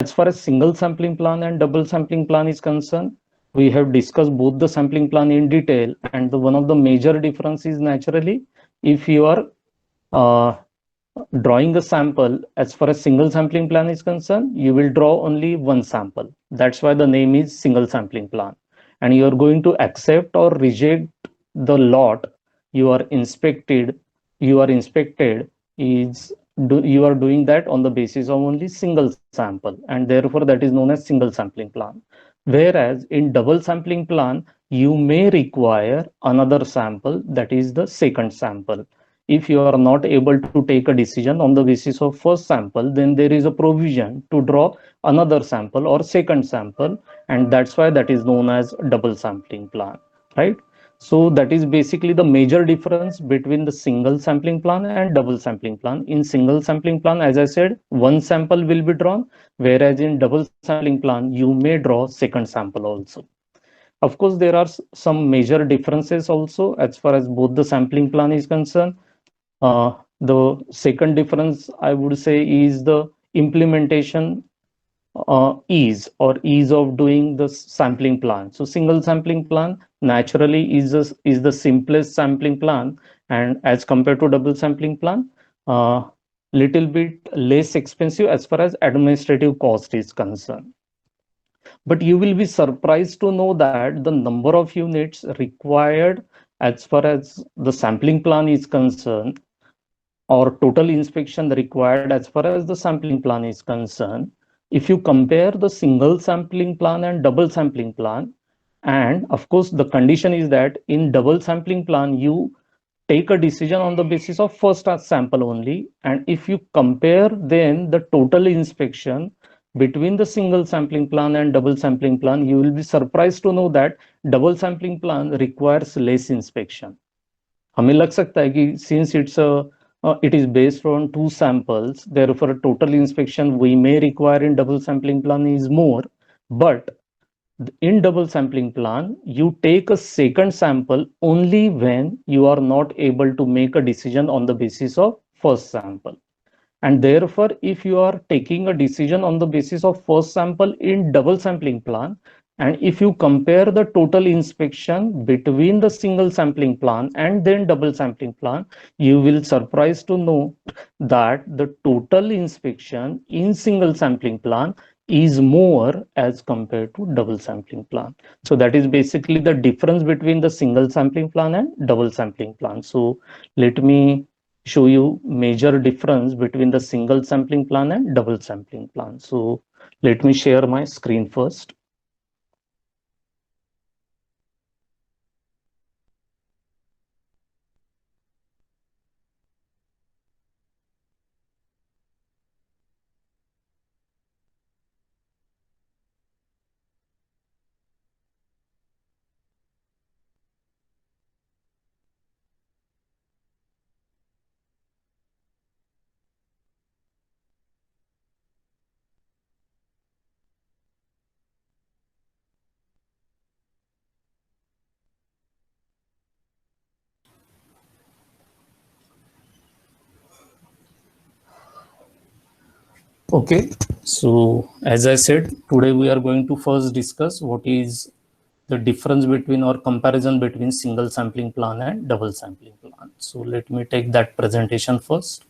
As far as single sampling plan and double sampling plan is concerned, we have discussed both the sampling plan in detail, and one of the major difference is naturally if you are uh, drawing a sample. As far as single sampling plan is concerned, you will draw only one sample. That's why the name is single sampling plan. And you are going to accept or reject the lot you are inspected. You are inspected is you are doing that on the basis of only single sample, and therefore that is known as single sampling plan. Whereas in double sampling plan, you may require another sample, that is the second sample. If you are not able to take a decision on the basis of first sample, then there is a provision to draw another sample or second sample, and that's why that is known as double sampling plan, right? So that is basically the major difference between the single sampling plan and double sampling plan. In single sampling plan, as I said, one sample will be drawn, whereas in double sampling plan, you may draw second sample also. Of course, there are some major differences also as far as both the sampling plan is concerned. The second difference I would say is the implementation ease of doing the sampling plan. So single sampling plan naturally is the simplest sampling plan, and as compared to double sampling plan, little bit less expensive as far as administrative cost is concerned. But you will be surprised to know that the number of units required as far as the sampling plan is concerned, or total inspection required as far as the sampling plan is concerned, if you compare the single sampling plan and double sampling plan, and of course the condition is that in double sampling plan you take a decision on the basis of first sample only, and if you compare then the total inspection between the single sampling plan and double sampling plan, you will be surprised to know that double sampling plan requires less inspection. हमें लग सकता है कि since it is based on two samples, therefore total inspection we may require in double sampling plan is more. But in double sampling plan, you take a second sample only when you are not able to make a decision on the basis of first sample. And therefore, if you are taking a decision on the basis of first sample in double sampling plan, and if you compare the total inspection between the single sampling plan and then double sampling plan, you will surprised to know that the total inspection in single sampling plan is more as compared to double sampling plan. So that is basically the difference between the single sampling plan and double sampling plan. So let me show you major difference between the single sampling plan and double sampling plan. So let me share my screen first. Okay, so as I said, today we are going to first discuss what is the difference between or comparison between single sampling plan and double sampling plan. So let me take that presentation first.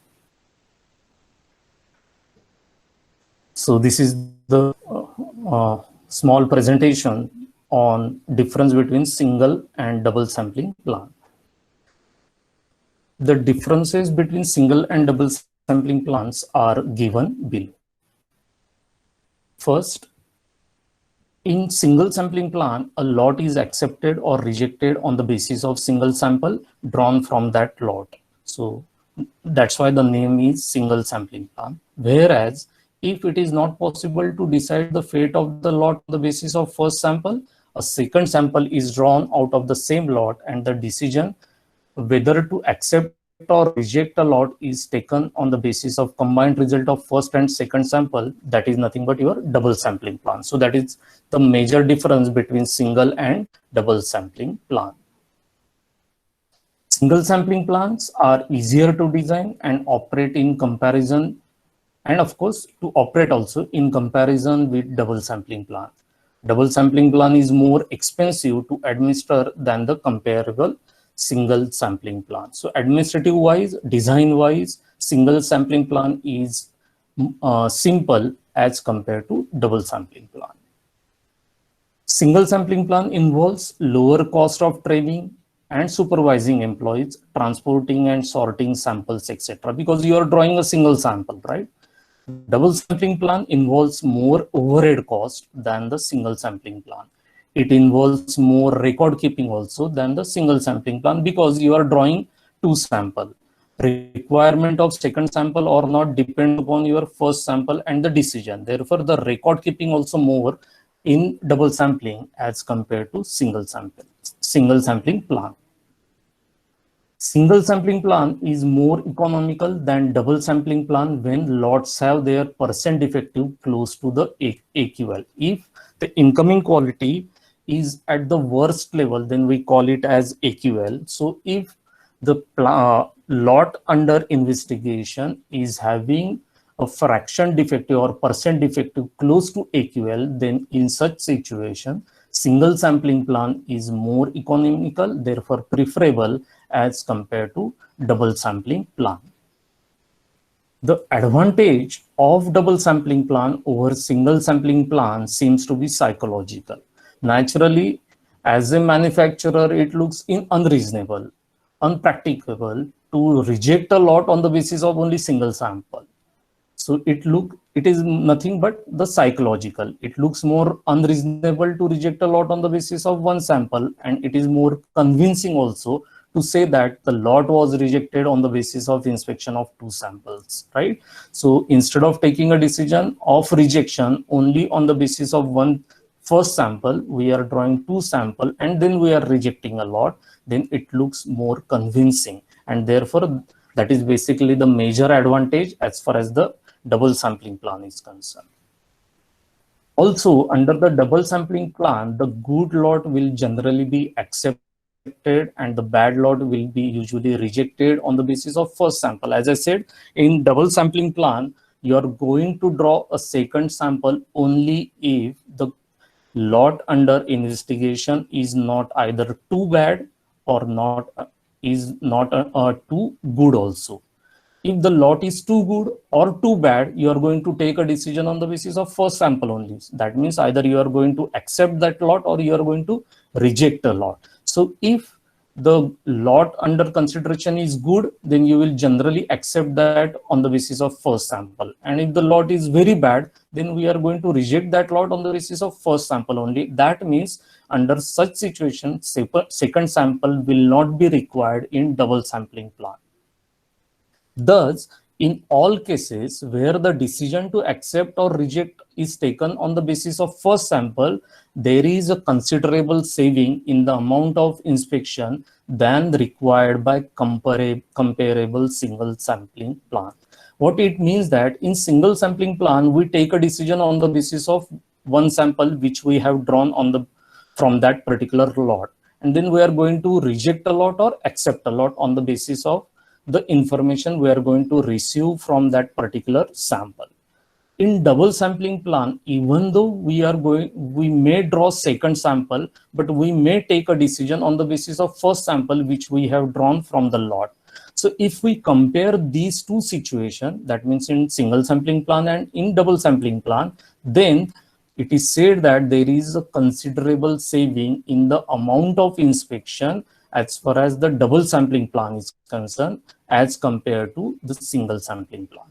So this is the small presentation on difference between single and double sampling plan. The differences between single and double sampling plans are given below. First, in single sampling plan, a lot is accepted or rejected on the basis of single sample drawn from that lot. So that's why the name is single sampling plan. Whereas if it is not possible to decide the fate of the lot on the basis of first sample, a second sample is drawn out of the same lot, and the decision whether to accept or reject a lot is taken on the basis of combined result of first and second sample. That is nothing but your double sampling plan. So that is the major difference between single and double sampling plan. Single sampling plans are easier to design and operate in comparison And of course, to operate also in comparison with double sampling plan. Double sampling plan is more expensive to administer than the comparable single sampling plan. So administrative wise, design wise, single sampling plan is simple as compared to double sampling plan. Single sampling plan involves lower cost of training and supervising employees, transporting and sorting samples, etc. Because you are drawing a single sample, right? Double sampling plan involves more overhead cost than the single sampling plan. It involves more record keeping also than the single sampling plan because you are drawing two sample. Requirement of second sample or not depend upon your first sample and the decision. Therefore, the record keeping also more in double sampling as compared to single sampling plan. Single sampling plan is more economical than double sampling plan when lots have their percent defective close to the AQL. If the incoming quality is at the worst level, then we call it as AQL. So if the lot under investigation is having a fraction defective or percent defective close to AQL, then in such situation, single sampling plan is more economical, therefore preferable as compared to double sampling plan. The advantage of double sampling plan over single sampling plan seems to be psychological. Naturally, as a manufacturer, it looks unreasonable, unpracticable to reject a lot on the basis of only single sample. So it is nothing but the psychological. It looks more unreasonable to reject a lot on the basis of one sample, and it is more convincing also to say that the lot was rejected on the basis of inspection of two samples, right? So instead of taking a decision of rejection only on the basis of one first sample, we are drawing two sample and then we are rejecting a lot, then it looks more convincing, and therefore that is basically the major advantage as far as the double sampling plan is concerned. Also, under the double sampling plan, the good lot will generally be accepted and the bad lot will be usually rejected on the basis of first sample. As I said, in double sampling plan, you are going to draw a second sample only if the lot under investigation is not either too bad or not too good also. If the lot is too good or too bad, you are going to take a decision on the basis of first sample only. That means either you are going to accept that lot or you are going to reject a lot. So if the lot under consideration is good, then you will generally accept that on the basis of first sample. And if the lot is very bad, then we are going to reject that lot on the basis of first sample only. That means under such situation, second sample will not be required in double sampling plan. Thus, in all cases where the decision to accept or reject is taken on the basis of first sample, there is a considerable saving in the amount of inspection than required by comparable single sampling plan. What it means that in single sampling plan, we take a decision on the basis of one sample which we have drawn from that particular lot, and then we are going to reject a lot or accept a lot on the basis of the information we are going to receive from that particular sample. In double sampling plan, even though we may draw second sample, but we may take a decision on the basis of first sample which we have drawn from the lot. So if we compare these two situations, that means in single sampling plan and in double sampling plan, then it is said that there is a considerable saving in the amount of inspection as far as the double sampling plan is concerned as compared to the single sampling plan.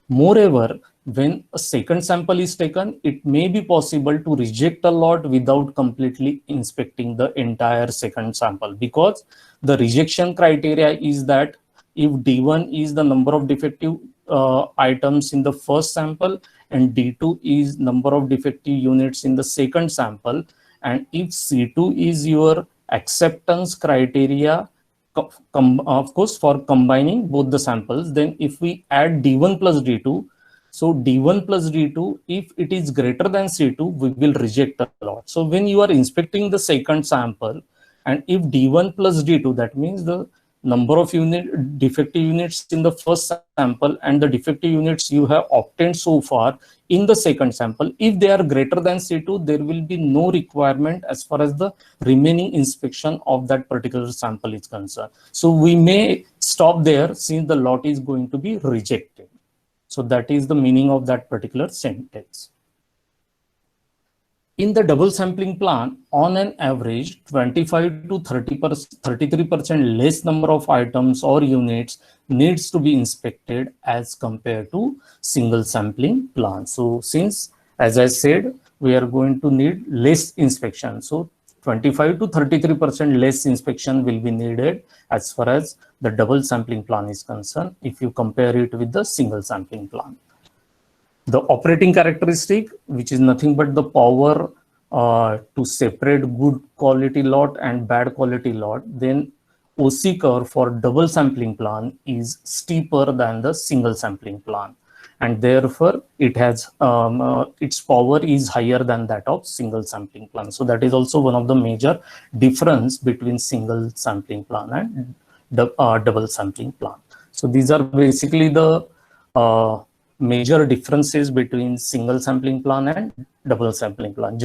Moreover, when a second sample is taken, it may be possible to reject a lot without completely inspecting the entire second sample, because the rejection criteria is that if D1 is the number of defective items in the first sample and D2 is number of defective units in the second sample, and if C2 is your acceptance criteria, of course, for combining both the samples, then if we add D1 plus D2, so D1 plus D2, if it is greater than C2, we will reject a lot. So when you are inspecting the second sample, and if D1 plus D2, that means the number of defective units in the first sample and the defective units you have obtained so far in the second sample, if they are greater than C2, there will be no requirement as far as the remaining inspection of that particular sample is concerned. So we may stop there since the lot is going to be rejected. So that is the meaning of that particular sentence. In the double sampling plan, on an average, 25 to 33% less number of items or units needs to be inspected as compared to single sampling plan. So since, as I said, we are going to need less inspection. So 25 to 33% less inspection will be needed as far as the double sampling plan is concerned if you compare it with the single sampling plan. The operating characteristic, which is nothing but the power to separate good quality lot and bad quality lot, then OC curve for double sampling plan is steeper than the single sampling plan, and therefore it has its power is higher than that of single sampling plan. So that is also one of the major difference between single sampling plan and double sampling plan. So these are basically the major differences between single sampling plan and double sampling plan.